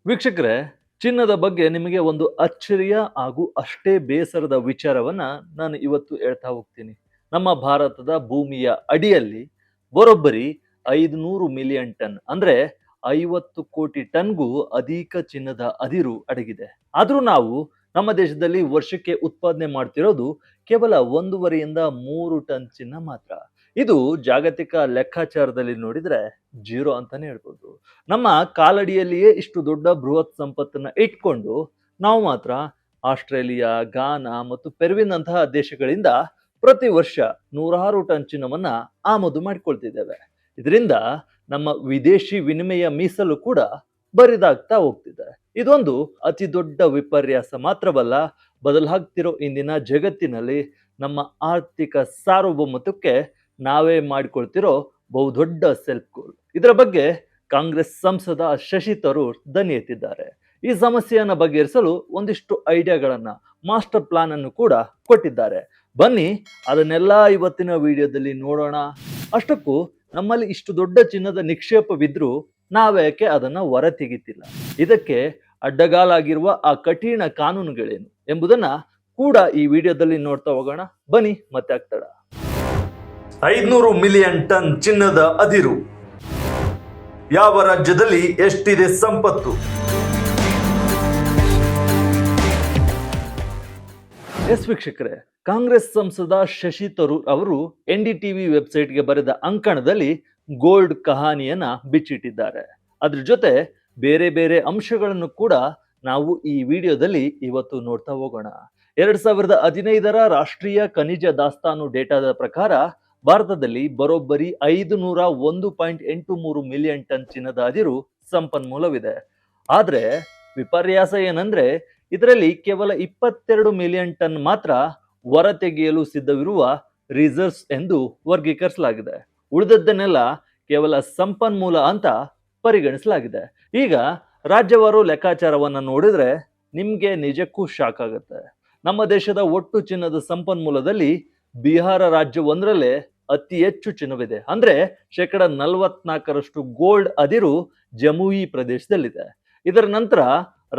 ವೀಕ್ಷಕರೇ, ಚಿನ್ನದ ಬಗ್ಗೆ ನಿಮಗೆ ಒಂದು ಅಚ್ಚರಿಯ ಹಾಗೂ ಅಷ್ಟೇ ಬೇಸರದ ವಿಚಾರವನ್ನ ನಾನು ಇವತ್ತು ಹೇಳ್ತಾ ಹೋಗ್ತೀನಿ. ನಮ್ಮ ಭಾರತದ ಭೂಮಿಯ ಅಡಿಯಲ್ಲಿ ಬರೋಬ್ಬರಿ 500 ಮಿಲಿಯನ್ ಟನ್ ಅಂದ್ರೆ 50 ಕೋಟಿ ಟನ್ಗೂ ಅಧಿಕ ಚಿನ್ನದ ಅದಿರು ಅಡಗಿದೆ. ಆದ್ರೂ ನಾವು ನಮ್ಮ ದೇಶದಲ್ಲಿ ವರ್ಷಕ್ಕೆ ಉತ್ಪಾದನೆ ಮಾಡ್ತಿರೋದು ಕೇವಲ 1.5 ಇಂದ 3 ಟನ್ ಚಿನ್ನ ಮಾತ್ರ. ಇದು ಜಾಗತಿಕ ಲೆಕ್ಕಾಚಾರದಲ್ಲಿ ನೋಡಿದ್ರೆ ಜೀರೋ ಅಂತಾನೆ ಹೇಳ್ಬೋದು. ನಮ್ಮ ಕಾಲಡಿಯಲ್ಲಿಯೇ ಇಷ್ಟು ದೊಡ್ಡ ಬೃಹತ್ ಸಂಪತ್ತನ್ನ ಇಟ್ಕೊಂಡು ನಾವು ಮಾತ್ರ ಆಸ್ಟ್ರೇಲಿಯಾ, ಗಾನಾ ಮತ್ತು ಪೆರುವಿನಂತಹ ದೇಶಗಳಿಂದ ಪ್ರತಿ ವರ್ಷ ನೂರಾರು ಟನ್ ಚಿನ್ನವನ್ನ ಆಮದು ಮಾಡಿಕೊಳ್ತಿದ್ದೇವೆ. ಇದರಿಂದ ನಮ್ಮ ವಿದೇಶಿ ವಿನಿಮಯ ಮೀಸಲು ಕೂಡ ಬರಿದಾಗ್ತಾ ಹೋಗ್ತಿದೆ. ಇದೊಂದು ಅತಿ ದೊಡ್ಡ ವಿಪರ್ಯಾಸ ಮಾತ್ರವಲ್ಲ, ಬದಲಾಗ್ತಿರೋ ಇಂದಿನ ಜಗತ್ತಿನಲ್ಲಿ ನಮ್ಮ ಆರ್ಥಿಕ ಸಾರ್ವಭೌಮತ್ವಕ್ಕೆ ನಾವೇ ಮಾಡಿಕೊಳ್ತಿರೋ ಬಹುದೊಡ್ಡ ಸೆಲ್ಫ್ ಗೋಲ್. ಇದರ ಬಗ್ಗೆ ಕಾಂಗ್ರೆಸ್ ಸಂಸದ ಶಶಿ ತರೂರ್ ದನಿ ಎತ್ತಿದ್ದಾರೆ. ಈ ಸಮಸ್ಯೆಯನ್ನ ಬಗೆಹರಿಸಲು ಒಂದಿಷ್ಟು ಐಡಿಯಾಗಳನ್ನ, ಮಾಸ್ಟರ್ ಪ್ಲಾನ್ ಅನ್ನು ಕೂಡ ಕೊಟ್ಟಿದ್ದಾರೆ. ಬನ್ನಿ ಅದನ್ನೆಲ್ಲ ಇವತ್ತಿನ ವಿಡಿಯೋದಲ್ಲಿ ನೋಡೋಣ. ಅಷ್ಟಕ್ಕೂ ನಮ್ಮಲ್ಲಿ ಇಷ್ಟು ದೊಡ್ಡ ಚಿನ್ನದ ನಿಕ್ಷೇಪವಿದ್ರೂ ನಾವೇಕೆ ಅದನ್ನ ಹೊರತೆಗಿತಿಲ್ಲ? ಇದಕ್ಕೆ ಅಡ್ಡಗಾಲಾಗಿರುವ ಆ ಕಠಿಣ ಕಾನೂನುಗಳೇನು ಎಂಬುದನ್ನ ಕೂಡ ಈ ವಿಡಿಯೋದಲ್ಲಿ ನೋಡ್ತಾ ಹೋಗೋಣ. ಬನ್ನಿ ಮತ್ತೆ ಆಗ್ತಡ. 500 ಮಿಲಿಯನ್ ಟನ್ ಚಿನ್ನದ ಅದಿರು ಯಾವ ರಾಜ್ಯದಲ್ಲಿ ಎಷ್ಟಿದೆ ಸಂಪತ್ತು? ಎಸ್ ವೀಕ್ಷಕರೇ, ಕಾಂಗ್ರೆಸ್ ಸಂಸದ ಶಶಿ ತರೂರ್ ಅವರು NDTV ವೆಬ್ಸೈಟ್ಗೆ ಬರೆದ ಅಂಕಣದಲ್ಲಿ ಗೋಲ್ಡ್ ಕಹಾನಿಯನ್ನ ಬಿಚ್ಚಿಟ್ಟಿದ್ದಾರೆ. ಅದ್ರ ಜೊತೆ ಬೇರೆ ಬೇರೆ ಅಂಶಗಳನ್ನು ಕೂಡ ನಾವು ಈ ವಿಡಿಯೋದಲ್ಲಿ ಇವತ್ತು ನೋಡ್ತಾ ಹೋಗೋಣ. 2015ರ ರಾಷ್ಟ್ರೀಯ ಖನಿಜ ದಾಸ್ತಾನು ಡೇಟಾದ ಪ್ರಕಾರ ಭಾರತದಲ್ಲಿ ಬರೋಬ್ಬರಿ 501.83 ಮಿಲಿಯನ್ ಟನ್ ಚಿನ್ನದ ಅದಿರು ಸಂಪನ್ಮೂಲವಿದೆ. ಆದ್ರೆ ವಿಪರ್ಯಾಸ ಏನಂದ್ರೆ ಇದರಲ್ಲಿ ಕೇವಲ 22 ಮಿಲಿಯನ್ ಟನ್ ಮಾತ್ರ ಹೊರತೆಗೆಯಲು ಸಿದ್ಧವಿರುವ ರಿಸರ್ವ್ಸ್ ಎಂದು ವರ್ಗೀಕರಿಸಲಾಗಿದೆ. ಉಳಿದದ್ದನ್ನೆಲ್ಲ ಕೇವಲ ಸಂಪನ್ಮೂಲ ಅಂತ ಪರಿಗಣಿಸಲಾಗಿದೆ. ಈಗ ರಾಜ್ಯವಾರು ಲೆಕ್ಕಾಚಾರವನ್ನ ನೋಡಿದ್ರೆ ನಿಮ್ಗೆ ನಿಜಕ್ಕೂ ಶಾಕ್ ಆಗುತ್ತೆ. ನಮ್ಮ ದೇಶದ ಒಟ್ಟು ಚಿನ್ನದ ಸಂಪನ್ಮೂಲದಲ್ಲಿ ಬಿಹಾರ ರಾಜ್ಯ ಒಂದರಲ್ಲೇ ಅತಿ ಹೆಚ್ಚು ಚಿನ್ನವಿದೆ. ಅಂದ್ರೆ 44% ಗೋಲ್ಡ್ ಅದಿರು ಜಮುಯಿ ಪ್ರದೇಶದಲ್ಲಿದೆ. ಇದರ ನಂತರ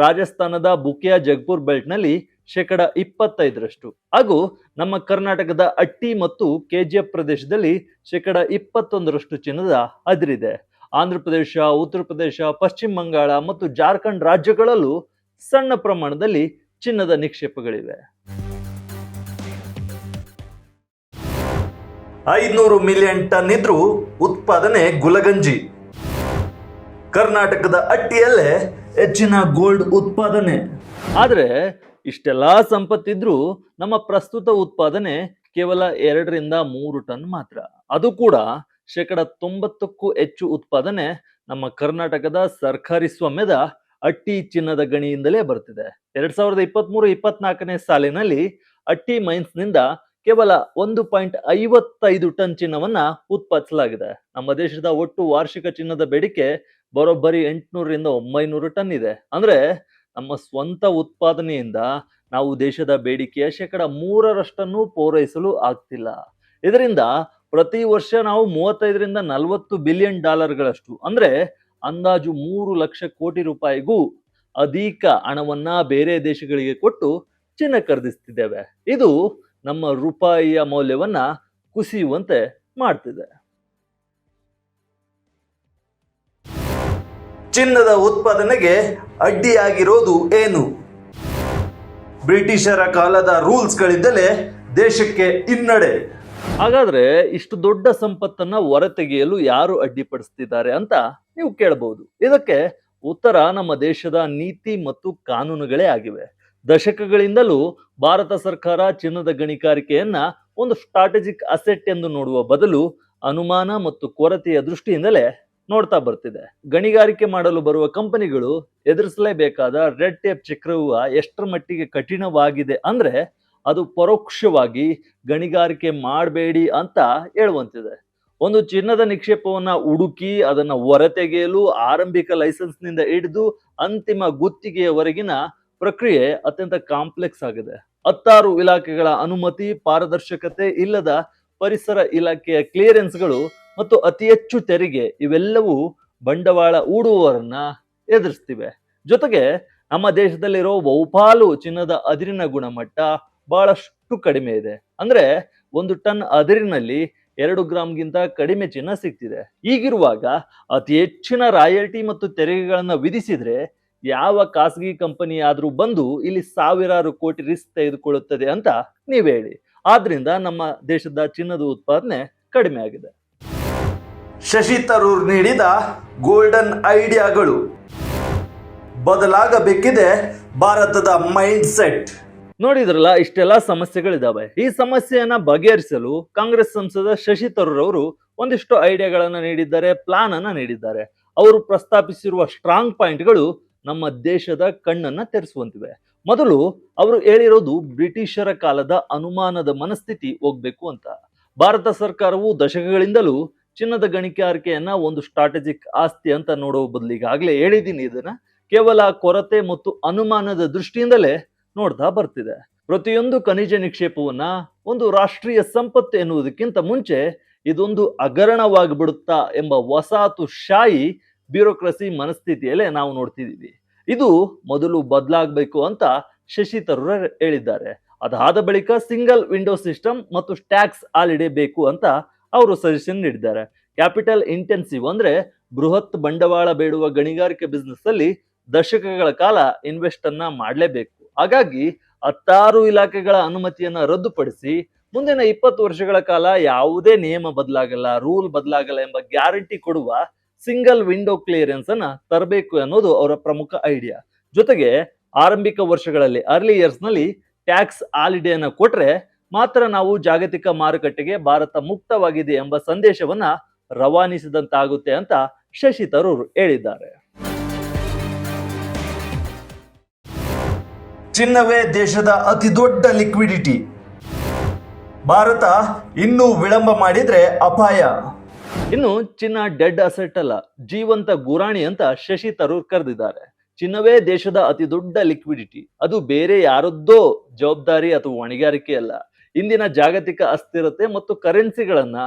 ರಾಜಸ್ಥಾನದ ಬುಕಿಯಾ ಜಗ್ಪುರ್ ಬೆಲ್ಟ್ ನಲ್ಲಿ 25% ಹಾಗೂ ನಮ್ಮ ಕರ್ನಾಟಕದ ಅಟ್ಟಿ ಮತ್ತು KGF ಪ್ರದೇಶದಲ್ಲಿ 21% ಚಿನ್ನದ ಅದಿರಿದೆ. ಆಂಧ್ರ ಪ್ರದೇಶ, ಉತ್ತರ ಪ್ರದೇಶ, ಪಶ್ಚಿಮ ಬಂಗಾಳ ಮತ್ತು ಜಾರ್ಖಂಡ್ ರಾಜ್ಯಗಳಲ್ಲೂ ಸಣ್ಣ ಪ್ರಮಾಣದಲ್ಲಿ ಚಿನ್ನದ ನಿಕ್ಷೇಪಗಳಿವೆ. 500 ಮಿಲಿಯನ್ ಟನ್ ಇದ್ರೂ ಉತ್ಪಾದನೆ ಗುಲಗಂಜಿ. ಕರ್ನಾಟಕದ ಅಟ್ಟಿಯಲ್ಲೇ ಹೆಚ್ಚಿನ ಗೋಲ್ಡ್ ಉತ್ಪಾದನೆ. ಆದ್ರೆ ಇಷ್ಟೆಲ್ಲಾ ಸಂಪತ್ತಿದ್ರೂ ನಮ್ಮ ಪ್ರಸ್ತುತ ಉತ್ಪಾದನೆ ಕೇವಲ 2ರಿಂದ 3 ಟನ್ ಮಾತ್ರ. ಅದು ಕೂಡ 90%ಕ್ಕೂ ಹೆಚ್ಚು ಉತ್ಪಾದನೆ ನಮ್ಮ ಕರ್ನಾಟಕದ ಸರ್ಕಾರಿ ಸ್ವಾಮ್ಯದ ಅಟ್ಟಿ ಚಿನ್ನದ ಗಣಿಯಿಂದಲೇ ಬರ್ತಿದೆ. 2023-24ನೇ ಸಾಲಿನಲ್ಲಿ ಅಟ್ಟಿ ಮೈನ್ಸ್ ನಿಂದ ಕೇವಲ 1.55 ಟನ್ ಚಿನ್ನವನ್ನ ಉತ್ಪಾದಿಸಲಾಗಿದೆ. ನಮ್ಮ ದೇಶದ ಒಟ್ಟು ವಾರ್ಷಿಕ ಚಿನ್ನದ ಬೇಡಿಕೆ ಬರೋಬ್ಬರಿ 800ರಿಂದ 900 ಟನ್ ಇದೆ. ಅಂದ್ರೆ ನಮ್ಮ ಸ್ವಂತ ಉತ್ಪಾದನೆಯಿಂದ ನಾವು ದೇಶದ ಬೇಡಿಕೆಯ 3% ಪೂರೈಸಲು ಆಗ್ತಿಲ್ಲ. ಇದರಿಂದ ಪ್ರತಿ ವರ್ಷ ನಾವು 35ರಿಂದ 40 ಬಿಲಿಯನ್ ಡಾಲರ್ಗಳಷ್ಟು ಅಂದ್ರೆ ಅಂದಾಜು 3 ಲಕ್ಷ ಕೋಟಿ ರೂಪಾಯಿಗೂ ಅಧಿಕ ಹಣವನ್ನ ಬೇರೆ ದೇಶಗಳಿಗೆ ಕೊಟ್ಟು ಚಿನ್ನ ಖರೀದಿಸ್ತಿದ್ದೇವೆ. ಇದು ನಮ್ಮ ರೂಪಾಯಿಯ ಮೌಲ್ಯವನ್ನ ಕುಸಿಯುವಂತೆ ಮಾಡ್ತಿದೆ. ಚಿನ್ನದ ಉತ್ಪಾದನೆಗೆ ಅಡ್ಡಿಯಾಗಿರೋದು ಏನು? ಬ್ರಿಟಿಷರ ಕಾಲದ ರೂಲ್ಸ್ಗಳಿಂದಲೇ ದೇಶಕ್ಕೆ ಹಿನ್ನಡೆ. ಹಾಗಾದ್ರೆ ಇಷ್ಟು ದೊಡ್ಡ ಸಂಪತ್ತನ್ನ ಹೊರತೆಗೆಯಲು ಯಾರು ಅಡ್ಡಿಪಡಿಸ್ತಿದ್ದಾರೆ ಅಂತ ನೀವು ಕೇಳಬಹುದು. ಇದಕ್ಕೆ ಉತ್ತರ ನಮ್ಮ ದೇಶದ ನೀತಿ ಮತ್ತು ಕಾನೂನುಗಳೇ ಆಗಿವೆ. ದಶಕಗಳಿಂದಲೂ ಭಾರತ ಸರ್ಕಾರ ಚಿನ್ನದ ಗಣಿಗಾರಿಕೆಯನ್ನ ಒಂದು ಸ್ಟ್ರಾಟಜಿಕ್ ಅಸೆಟ್ ಎಂದು ನೋಡುವ ಬದಲು ಅನುಮಾನ ಮತ್ತು ಕೊರತೆಯ ದೃಷ್ಟಿಯಿಂದಲೇ ನೋಡ್ತಾ ಬರ್ತಿದೆ. ಗಣಿಗಾರಿಕೆ ಮಾಡಲು ಬರುವ ಕಂಪನಿಗಳು ಎದುರಿಸಲೇಬೇಕಾದ ರೆಡ್ ಟೇಪ್ ಚಕ್ರವ್ಯೂಹ ಎಷ್ಟರ ಮಟ್ಟಿಗೆ ಕಠಿಣವಾಗಿದೆ ಅಂದ್ರೆ ಅದು ಪರೋಕ್ಷವಾಗಿ ಗಣಿಗಾರಿಕೆ ಮಾಡಬೇಡಿ ಅಂತ ಹೇಳುವಂತಿದೆ. ಒಂದು ಚಿನ್ನದ ನಿಕ್ಷೇಪವನ್ನ ಹುಡುಕಿ ಅದನ್ನ ಹೊರತೆಗೆಯಲು ಆರಂಭಿಕ ಲೈಸೆನ್ಸ್ ನಿಂದ ಹಿಡಿದು ಅಂತಿಮ ಗುತ್ತಿಗೆಯವರೆಗಿನ ಪ್ರಕ್ರಿಯೆ ಅತ್ಯಂತ ಕಾಂಪ್ಲೆಕ್ಸ್ ಆಗಿದೆ. 16 ಇಲಾಖೆಗಳ ಅನುಮತಿ, ಪಾರದರ್ಶಕತೆ ಇಲ್ಲದ ಪರಿಸರ ಇಲಾಖೆಯ ಕ್ಲಿಯರೆನ್ಸ್ಗಳು ಮತ್ತು ಅತಿ ಹೆಚ್ಚು ತೆರಿಗೆ ಇವೆಲ್ಲವೂ ಬಂಡವಾಳ ಹೂಡುವವರನ್ನ ಎದುರಿಸ್ತಿವೆ. ಜೊತೆಗೆ ನಮ್ಮ ದೇಶದಲ್ಲಿರೋ ಬಹುಪಾಲು ಚಿನ್ನದ ಅದಿರಿನ ಗುಣಮಟ್ಟ ಬಹಳಷ್ಟು ಕಡಿಮೆ ಇದೆ. ಅಂದ್ರೆ 1 ಟನ್ ಅದಿರಿನಲ್ಲಿ 2 ಗ್ರಾಂಗಿಂತ ಕಡಿಮೆ ಚಿನ್ನ ಸಿಗ್ತಿದೆ. ಹೀಗಿರುವಾಗ ಅತಿ ಹೆಚ್ಚಿನ ರಾಯಲ್ಟಿ ಮತ್ತು ತೆರಿಗೆಗಳನ್ನ ವಿಧಿಸಿದ್ರೆ ಯಾವ ಖಾಸಗಿ ಕಂಪನಿ ಆದ್ರೂ ಬಂದು ಇಲ್ಲಿ ಸಾವಿರಾರು ಕೋಟಿ ರಿಸ್ಕ್ ತೆಗೆದುಕೊಳ್ಳುತ್ತದೆ ಅಂತ ನೀವ್ ಹೇಳಿ. ಆದ್ರಿಂದ ನಮ್ಮ ದೇಶದ ಚಿನ್ನದ ಉತ್ಪಾದನೆ ಕಡಿಮೆ ಆಗಿದೆ. ಶಶಿ ತರೂರ್ ನೀಡಿದ ಗೋಲ್ಡನ್ ಐಡಿಯಾಗಳು. ಬದಲಾಗಬೇಕಿದೆ ಭಾರತದ ಮೈಂಡ್ ಸೆಟ್. ನೋಡಿದ್ರಲ್ಲ, ಇಷ್ಟೆಲ್ಲ ಸಮಸ್ಯೆಗಳಿದಾವೆ. ಈ ಸಮಸ್ಯೆಯನ್ನ ಬಗೆಹರಿಸಲು ಕಾಂಗ್ರೆಸ್ ಸಂಸದ ಶಶಿ ತರೂರ್ ಅವರು ಒಂದಿಷ್ಟು ಐಡಿಯಾಗಳನ್ನ ನೀಡಿದ್ದಾರೆ, ಪ್ಲಾನ್ ಅನ್ನ ನೀಡಿದ್ದಾರೆ. ಅವರು ಪ್ರಸ್ತಾಪಿಸಿರುವ ಸ್ಟ್ರಾಂಗ್ ಪಾಯಿಂಟ್ಗಳು ನಮ್ಮ ದೇಶದ ಕಣ್ಣನ್ನ ತೆರೆಸುವಂತಿವೆ. ಮೊದಲು ಅವರು ಹೇಳಿರೋದು ಬ್ರಿಟಿಷರ ಕಾಲದ ಅನುಮಾನದ ಮನಸ್ಥಿತಿ ಹೋಗ್ಬೇಕು ಅಂತ. ಭಾರತ ಸರ್ಕಾರವು ದಶಕಗಳಿಂದಲೂ ಚಿನ್ನದ ಗಣಿಗಾರಿಕೆಯನ್ನ ಒಂದು ಸ್ಟ್ರಾಟಜಿಕ್ ಆಸ್ತಿ ಅಂತ ನೋಡುವ ಬದಲು, ಈಗಾಗಲೇ ಹೇಳಿದ್ದೀನಿ ಇದನ್ನ, ಕೇವಲ ಕೊರತೆ ಮತ್ತು ಅನುಮಾನದ ದೃಷ್ಟಿಯಿಂದಲೇ ನೋಡ್ತಾ ಬರ್ತಿದೆ. ಪ್ರತಿಯೊಂದು ಖನಿಜ ನಿಕ್ಷೇಪವನ್ನ ಒಂದು ರಾಷ್ಟ್ರೀಯ ಸಂಪತ್ತು ಎನ್ನುವುದಕ್ಕಿಂತ ಮುಂಚೆ ಇದೊಂದು ಹಗರಣವಾಗಿಬಿಡುತ್ತಾ ಎಂಬ ವಸಾಹತುಶಾಹಿ ಬ್ಯೂರೋಕ್ರಸಿ ಮನಸ್ಥಿತಿಯಲ್ಲೇ ನಾವು ನೋಡ್ತಿದ್ದೀವಿ. ಇದು ಮೊದಲು ಬದಲಾಗಬೇಕು ಅಂತ ಶಶಿ ತರೂರ್ ಹೇಳಿದ್ದಾರೆ. ಅದಾದ ಬಳಿಕ ಸಿಂಗಲ್ ವಿಂಡೋ ಸಿಸ್ಟಮ್ ಮತ್ತು ಟ್ಯಾಕ್ಸ್ ಹಾಲಿಡೇ ಬೇಕು ಅಂತ ಅವರು ಸಜೆಷನ್ ನೀಡಿದ್ದಾರೆ. ಕ್ಯಾಪಿಟಲ್ ಇಂಟೆನ್ಸಿವ್ ಅಂದ್ರೆ ಬೃಹತ್ ಬಂಡವಾಳ ಬೇಡುವ ಗಣಿಗಾರಿಕೆ ಬಿಸ್ನೆಸ್ ಅಲ್ಲಿ ದಶಕಗಳ ಕಾಲ ಇನ್ವೆಸ್ಟ್ ಅನ್ನ ಮಾಡಲೇಬೇಕು. ಹಾಗಾಗಿ 16 ಇಲಾಖೆಗಳ ಅನುಮತಿಯನ್ನ ರದ್ದುಪಡಿಸಿ ಮುಂದಿನ 20 ವರ್ಷಗಳ ಕಾಲ ಯಾವುದೇ ನಿಯಮ ಬದಲಾಗಲ್ಲ, ರೂಲ್ ಬದಲಾಗಲ್ಲ ಎಂಬ ಗ್ಯಾರಂಟಿ ಕೊಡುವ ಸಿಂಗಲ್ ವಿಂಡೋ ಕ್ಲಿಯರೆನ್ಸ್ ಅನ್ನ ತರಬೇಕು ಅನ್ನೋದು ಅವರ ಪ್ರಮುಖ ಐಡಿಯಾ. ಜೊತೆಗೆ ಆರಂಭಿಕ ವರ್ಷಗಳಲ್ಲಿ, ಅರ್ಲಿ ಇಯರ್ಸ್ ನಲ್ಲಿ ಟ್ಯಾಕ್ಸ್ ಹಾಲಿಡೇ ಅನ್ನ ಕೊಟ್ರೆ ಮಾತ್ರ ನಾವು ಜಾಗತಿಕ ಮಾರುಕಟ್ಟೆಗೆ ಭಾರತ ಮುಕ್ತವಾಗಿದೆ ಎಂಬ ಸಂದೇಶವನ್ನ ರವಾನಿಸಿದಂತಾಗುತ್ತೆ ಅಂತ ಶಶಿ ತರೂರ್ ಹೇಳಿದ್ದಾರೆ. ಚಿನ್ನವೇ ದೇಶದ ಅತಿ ದೊಡ್ಡ ಲಿಕ್ವಿಡಿಟಿ. ಭಾರತ ಇನ್ನೂ ವಿಳಂಬ ಮಾಡಿದ್ರೆ ಅಪಾಯ. ಇನ್ನು ಚಿನ್ನ ಡೆಡ್ ಅಸೆಟ್ ಅಲ್ಲ, ಜೀವಂತ ಗುರಾಣಿ ಅಂತ ಶಶಿ ತರೂರ್ ಕರೆದಿದ್ದಾರೆ. ಚಿನ್ನವೇ ದೇಶದ ಅತಿ ದೊಡ್ಡ ಲಿಕ್ವಿಡಿಟಿ. ಅದು ಬೇರೆ ಯಾರದ್ದೋ ಜವಾಬ್ದಾರಿ ಅಥವಾ ಹೊಣೆಗಾರಿಕೆ ಅಲ್ಲ. ಇಂದಿನ ಜಾಗತಿಕ ಅಸ್ಥಿರತೆ ಮತ್ತು ಕರೆನ್ಸಿಗಳನ್ನ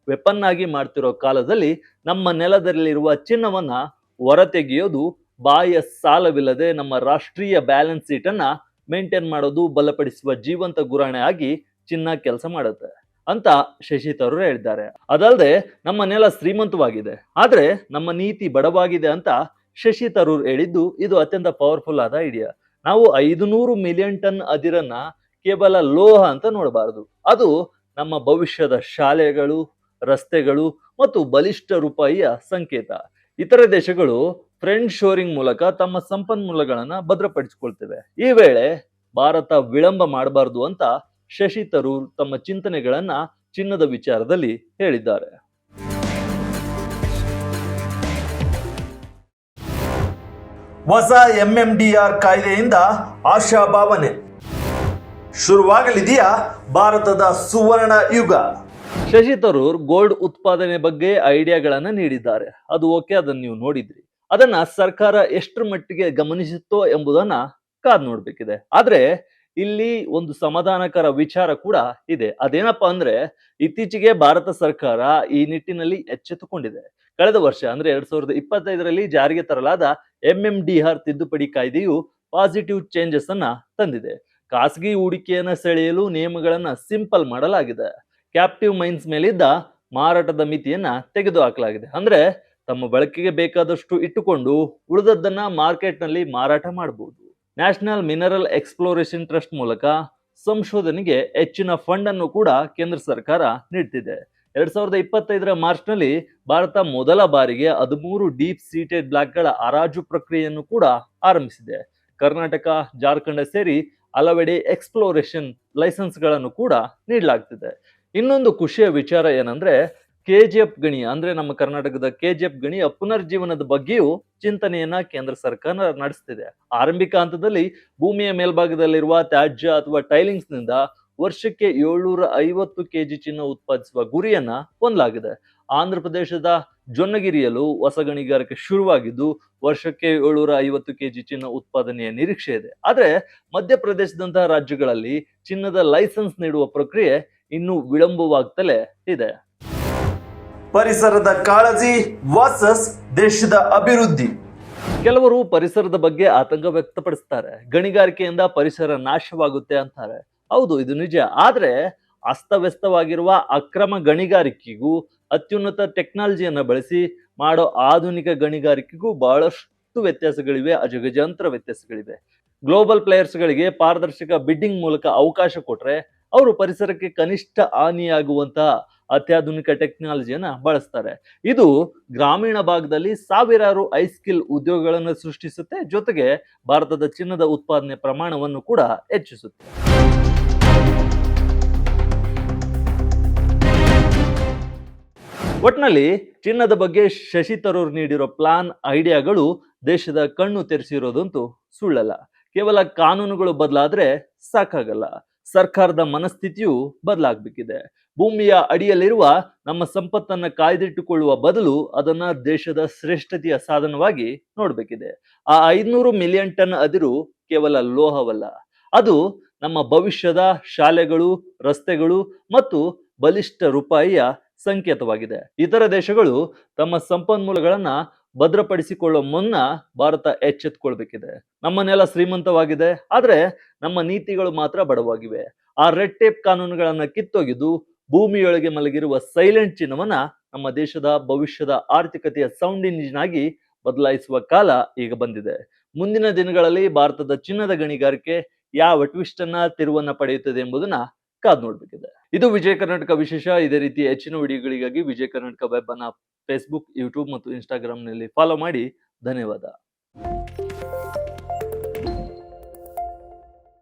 ವೆಪನ್ ಆಗಿ ಮಾಡ್ತಿರೋ ಕಾಲದಲ್ಲಿ ನಮ್ಮ ನೆಲದಲ್ಲಿರುವ ಚಿನ್ನವನ್ನ ಹೊರತೆಗೆಯೋದು ಬಾಹ್ಯ ಸಾಲವಿಲ್ಲದೆ ನಮ್ಮ ರಾಷ್ಟ್ರೀಯ ಬ್ಯಾಲೆನ್ಸ್ ಶೀಟ್ ಅನ್ನ ಮೇಂಟೈನ್ ಮಾಡೋದು ಬಲಪಡಿಸುವ ಜೀವಂತ ಗುರಾಣಿ ಆಗಿ ಚಿನ್ನ ಕೆಲಸ ಮಾಡುತ್ತೆ ಅಂತ ಶಶಿ ತರೂರ್ ಹೇಳಿದ್ದಾರೆ. ಅದಲ್ಲದೆ ನಮ್ಮ ನೆಲ ಶ್ರೀಮಂತವಾಗಿದೆ, ಆದ್ರೆ ನಮ್ಮ ನೀತಿ ಬಡವಾಗಿದೆ ಅಂತ ಶಶಿ ತರೂರ್ ಹೇಳಿದ್ದು ಇದು ಅತ್ಯಂತ ಪವರ್ಫುಲ್ ಆದ ಐಡಿಯಾ. ನಾವು 500 ಮಿಲಿಯನ್ ಟನ್ ಅದಿರನ್ನ ಕೇವಲ ಲೋಹ ಅಂತ ನೋಡಬಾರದು. ಅದು ನಮ್ಮ ಭವಿಷ್ಯದ ಶಾಲೆಗಳು, ರಸ್ತೆಗಳು ಮತ್ತು ಬಲಿಷ್ಠ ರೂಪಾಯಿಯ ಸಂಕೇತ. ಇತರೆ ದೇಶಗಳು ಫ್ರೆಂಡ್ ಶೋರಿಂಗ್ ಮೂಲಕ ತಮ್ಮ ಸಂಪನ್ಮೂಲಗಳನ್ನ ಭದ್ರಪಡಿಸಿಕೊಳ್ತೇವೆ. ಈ ವೇಳೆ ಭಾರತ ವಿಳಂಬ ಮಾಡಬಾರದು ಅಂತ ಶಶಿ ತರೂರ್ ತಮ್ಮ ಚಿಂತನೆಗಳನ್ನ ಚಿನ್ನದ ವಿಚಾರದಲ್ಲಿ ಹೇಳಿದ್ದಾರೆ. ಹೊಸ MMDR ಕಾಯ್ದೆಯಿಂದ ಆಶಾಭಾವನೆ. ಶುರುವಾಗಲಿದೆಯಾ ಭಾರತದ ಸುವರ್ಣ ಯುಗ. ಶಶಿ ತರೂರ್ ಗೋಲ್ಡ್ ಉತ್ಪಾದನೆ ಬಗ್ಗೆ ಐಡಿಯಾಗಳನ್ನ ನೀಡಿದ್ದಾರೆ. ಅದು ಓಕೆ, ಅದನ್ನ ನೀವು ನೋಡಿದ್ರಿ. ಅದನ್ನ ಸರ್ಕಾರ ಎಷ್ಟರ ಮಟ್ಟಿಗೆ ಗಮನಿಸುತ್ತೋ ಎಂಬುದನ್ನ ಕಾದ್ ನೋಡ್ಬೇಕಿದೆ. ಆದ್ರೆ ಇಲ್ಲಿ ಒಂದು ಸಮಾಧಾನಕರ ವಿಚಾರ ಕೂಡ ಇದೆ. ಅದೇನಪ್ಪಾ ಅಂದ್ರೆ, ಇತ್ತೀಚೆಗೆ ಭಾರತ ಸರ್ಕಾರ ಈ ನಿಟ್ಟಿನಲ್ಲಿ ಎಚ್ಚೆತ್ತುಕೊಂಡಿದೆ. ಕಳೆದ ವರ್ಷ ಅಂದ್ರೆ 2025ರಲ್ಲಿ ಜಾರಿಗೆ ತರಲಾದ MMDR ತಿದ್ದುಪಡಿ ಕಾಯ್ದೆಯು ಪಾಸಿಟಿವ್ ಚೇಂಜಸ್ ಅನ್ನ ತಂದಿದೆ. ಖಾಸಗಿ ಹೂಡಿಕೆಯನ್ನ ಸೆಳೆಯಲು ನಿಯಮಗಳನ್ನ ಸಿಂಪಲ್ ಮಾಡಲಾಗಿದೆ. ಕ್ಯಾಪ್ಟಿವ್ ಮೈನ್ಸ್ ಮೇಲಿದ್ದ ಮಾರಾಟದ ಮಿತಿಯನ್ನ ತೆಗೆದು ಹಾಕಲಾಗಿದೆ. ಅಂದ್ರೆ ತಮ್ಮ ಬಳಕೆಗೆ ಬೇಕಾದಷ್ಟು ಇಟ್ಟುಕೊಂಡು ಉಳಿದದ್ದನ್ನ ಮಾರ್ಕೆಟ್ ನಲ್ಲಿ ಮಾರಾಟ ಮಾಡಬಹುದು. ನ್ಯಾಷನಲ್ ಮಿನರಲ್ ಎಕ್ಸ್ಪ್ಲೋರೇಷನ್ ಟ್ರಸ್ಟ್ ಮೂಲಕ ಸಂಶೋಧನೆಗೆ ಹೆಚ್ಚಿನ ಫಂಡ್ ಅನ್ನು ಕೂಡ ಕೇಂದ್ರ ಸರ್ಕಾರ ನೀಡ್ತಿದೆ. 2025ರ ಮಾರ್ಚ್ ನಲ್ಲಿ ಭಾರತ ಮೊದಲ ಬಾರಿಗೆ 13 ಡೀಪ್ ಸೀಟೆಡ್ ಬ್ಲಾಕ್ಗಳ ಹರಾಜು ಪ್ರಕ್ರಿಯೆಯನ್ನು ಕೂಡ ಆರಂಭಿಸಿದೆ. ಕರ್ನಾಟಕ, ಜಾರ್ಖಂಡ್ ಸೇರಿ ಹಲವೆಡೆ ಎಕ್ಸ್ಪ್ಲೋರೇಷನ್ ಲೈಸೆನ್ಸ್ಗಳನ್ನು ಕೂಡ ನೀಡಲಾಗ್ತಿದೆ. ಇನ್ನೊಂದು ಖುಷಿಯ ವಿಚಾರ ಏನಂದ್ರೆ, KGF ಗಣಿ ಅಂದ್ರೆ ನಮ್ಮ ಕರ್ನಾಟಕದ KGF ಗಣಿಯ ಪುನರ್ಜೀವನದ ಬಗ್ಗೆಯೂ ಚಿಂತನೆಯನ್ನ ಕೇಂದ್ರ ಸರ್ಕಾರ ನಡೆಸ್ತಿದೆ. ಆರಂಭಿಕ ಹಂತದಲ್ಲಿ ಭೂಮಿಯ ಮೇಲ್ಭಾಗದಲ್ಲಿರುವ ತ್ಯಾಜ್ಯ ಅಥವಾ ಟೈಲಿಂಗ್ಸ್ ನಿಂದ ವರ್ಷಕ್ಕೆ 750 kg ಚಿನ್ನ ಉತ್ಪಾದಿಸುವ ಗುರಿಯನ್ನ ಹೊಂದಲಾಗಿದೆ. ಆಂಧ್ರ ಪ್ರದೇಶದ ಜೊನ್ನಗಿರಿಯಲ್ಲೂ ಹೊಸ ಗಣಿಗಾರಿಕೆ ಶುರುವಾಗಿದ್ದು ವರ್ಷಕ್ಕೆ 750 kg ಚಿನ್ನ ಉತ್ಪಾದನೆಯ ನಿರೀಕ್ಷೆ ಇದೆ. ಆದ್ರೆ ಮಧ್ಯಪ್ರದೇಶದಂತಹ ರಾಜ್ಯಗಳಲ್ಲಿ ಚಿನ್ನದ ಲೈಸೆನ್ಸ್ ನೀಡುವ ಪ್ರಕ್ರಿಯೆ ಇನ್ನೂ ವಿಳಂಬವಾಗ್ತಲೇ ಇದೆ. ಪರಿಸರದ ಕಾಳಜಿ ವರ್ಸಸ್ ದೇಶದ ಅಭಿವೃದ್ಧಿ. ಕೆಲವರು ಪರಿಸರದ ಬಗ್ಗೆ ಆತಂಕ ವ್ಯಕ್ತಪಡಿಸ್ತಾರೆ. ಗಣಿಗಾರಿಕೆಯಿಂದ ಪರಿಸರ ನಾಶವಾಗುತ್ತೆ ಅಂತಾರೆ. ಹೌದು, ಇದು ನಿಜ. ಆದ್ರೆ ಅಸ್ತವ್ಯಸ್ತವಾಗಿರುವ ಅಕ್ರಮ ಗಣಿಗಾರಿಕೆಗೂ ಅತ್ಯುನ್ನತ ಟೆಕ್ನಾಲಜಿಯನ್ನ ಬಳಸಿ ಮಾಡೋ ಆಧುನಿಕ ಗಣಿಗಾರಿಕೆಗೂ ಬಹಳಷ್ಟು ವ್ಯತ್ಯಾಸಗಳಿವೆ, ಅಜಗಜಾಂತರ ವ್ಯತ್ಯಾಸಗಳಿವೆ. ಗ್ಲೋಬಲ್ ಪ್ಲೇಯರ್ಸ್ಗಳಿಗೆ ಪಾರದರ್ಶಕ ಬಿಡ್ಡಿಂಗ್ ಮೂಲಕ ಅವಕಾಶ ಕೊಟ್ರೆ ಅವರು ಪರಿಸರಕ್ಕೆ ಕನಿಷ್ಠ ಹಾನಿಯಾಗುವಂತಹ ಅತ್ಯಾಧುನಿಕ ಟೆಕ್ನಾಲಜಿಯನ್ನ ಬಳಸ್ತಾರೆ. ಇದು ಗ್ರಾಮೀಣ ಭಾಗದಲ್ಲಿ ಸಾವಿರಾರು ಸ್ಕಿಲ್ ಉದ್ಯೋಗಗಳನ್ನು ಸೃಷ್ಟಿಸುತ್ತೆ, ಜೊತೆಗೆ ಭಾರತದ ಚಿನ್ನದ ಉತ್ಪಾದನೆ ಪ್ರಮಾಣವನ್ನು ಕೂಡ ಹೆಚ್ಚಿಸುತ್ತೆ. ಒಟ್ನಲ್ಲಿ ಚಿನ್ನದ ಬಗ್ಗೆ ಶಶಿ ತರೂರ್ ನೀಡಿರೋ ಪ್ಲಾನ್, ಐಡಿಯಾಗಳು ದೇಶದ ಕಣ್ಣು ತೆರೆಸಿರೋದಂತೂ ಸುಳ್ಳಲ್ಲ. ಕೇವಲ ಕಾನೂನುಗಳು ಬದಲಾದ್ರೆ ಸಾಕಾಗಲ್ಲ, ಸರ್ಕಾರದ ಮನಸ್ಥಿತಿಯು ಬದಲಾಗಬೇಕಿದೆ. ಭೂಮಿಯ ಅಡಿಯಲ್ಲಿರುವ ನಮ್ಮ ಸಂಪತ್ತನ್ನ ಕಾಯ್ದಿಟ್ಟುಕೊಳ್ಳುವ ಬದಲು ಅದನ್ನ ದೇಶದ ಶ್ರೇಷ್ಠತೆಯ ಸಾಧನವಾಗಿ ನೋಡಬೇಕಿದೆ. ಆ 500 ಮಿಲಿಯನ್ ಟನ್ ಅದಿರು ಕೇವಲ ಲೋಹವಲ್ಲ, ಅದು ನಮ್ಮ ಭವಿಷ್ಯದ ಶಾಲೆಗಳು, ರಸ್ತೆಗಳು ಮತ್ತು ಬಲಿಷ್ಠ ರೂಪಾಯಿಯ ಸಂಕೇತವಾಗಿದೆ. ಇತರ ದೇಶಗಳು ತಮ್ಮ ಸಂಪನ್ಮೂಲಗಳನ್ನ ಭದ್ರಪಡಿಸಿಕೊಳ್ಳುವ ಮುನ್ನ ಭಾರತ ಎಚ್ಚೆತ್ತುಕೊಳ್ಬೇಕಿದೆ. ನಮ್ಮ ನೆಲ ಶ್ರೀಮಂತವಾಗಿದೆ, ಆದ್ರೆ ನಮ್ಮ ನೀತಿಗಳು ಮಾತ್ರ ಬಡವಾಗಿವೆ. ಆ ರೆಡ್ ಟೇಪ್ ಕಾನೂನುಗಳನ್ನ ಕಿತ್ತೊಗೆದು ಭೂಮಿಯೊಳಗೆ ಮಲಗಿರುವ ಸೈಲೆಂಟ್ ಚಿನ್ನವನ್ನ ನಮ್ಮ ದೇಶದ ಭವಿಷ್ಯದ ಆರ್ಥಿಕತೆಯ ಸೌಂಡ್ ಇಂಜಿನ್ ಆಗಿ ಬದಲಾಯಿಸುವ ಕಾಲ ಈಗ ಬಂದಿದೆ. ಮುಂದಿನ ದಿನಗಳಲ್ಲಿ ಭಾರತದ ಚಿನ್ನದ ಗಣಿಗಾರಿಕೆ ಯಾವ ಟ್ವಿಸ್ಟ್ ಅನ್ನ, ತಿರುವನ್ನ ಪಡೆಯುತ್ತದೆ ಎಂಬುದನ್ನ ಕಾದ್ ನೋಡ್ಬೇಕಿದೆ. ಇದು ವಿಜಯ ಕರ್ನಾಟಕ ವಿಶೇಷ. ಇದೇ ರೀತಿ ಹೆಚ್ಚಿನ ವಿಡಿಯೋಗಳಿಗಾಗಿ ವಿಜಯ ಕರ್ನಾಟಕ ವೆಬ್ ಅನ್ನ ಫೇಸ್ಬುಕ್, ಯೂಟ್ಯೂಬ್ ಮತ್ತು ಇನ್ಸ್ಟಾಗ್ರಾಮ್ ನಲ್ಲಿ ಫಾಲೋ ಮಾಡಿ. ಧನ್ಯವಾದ.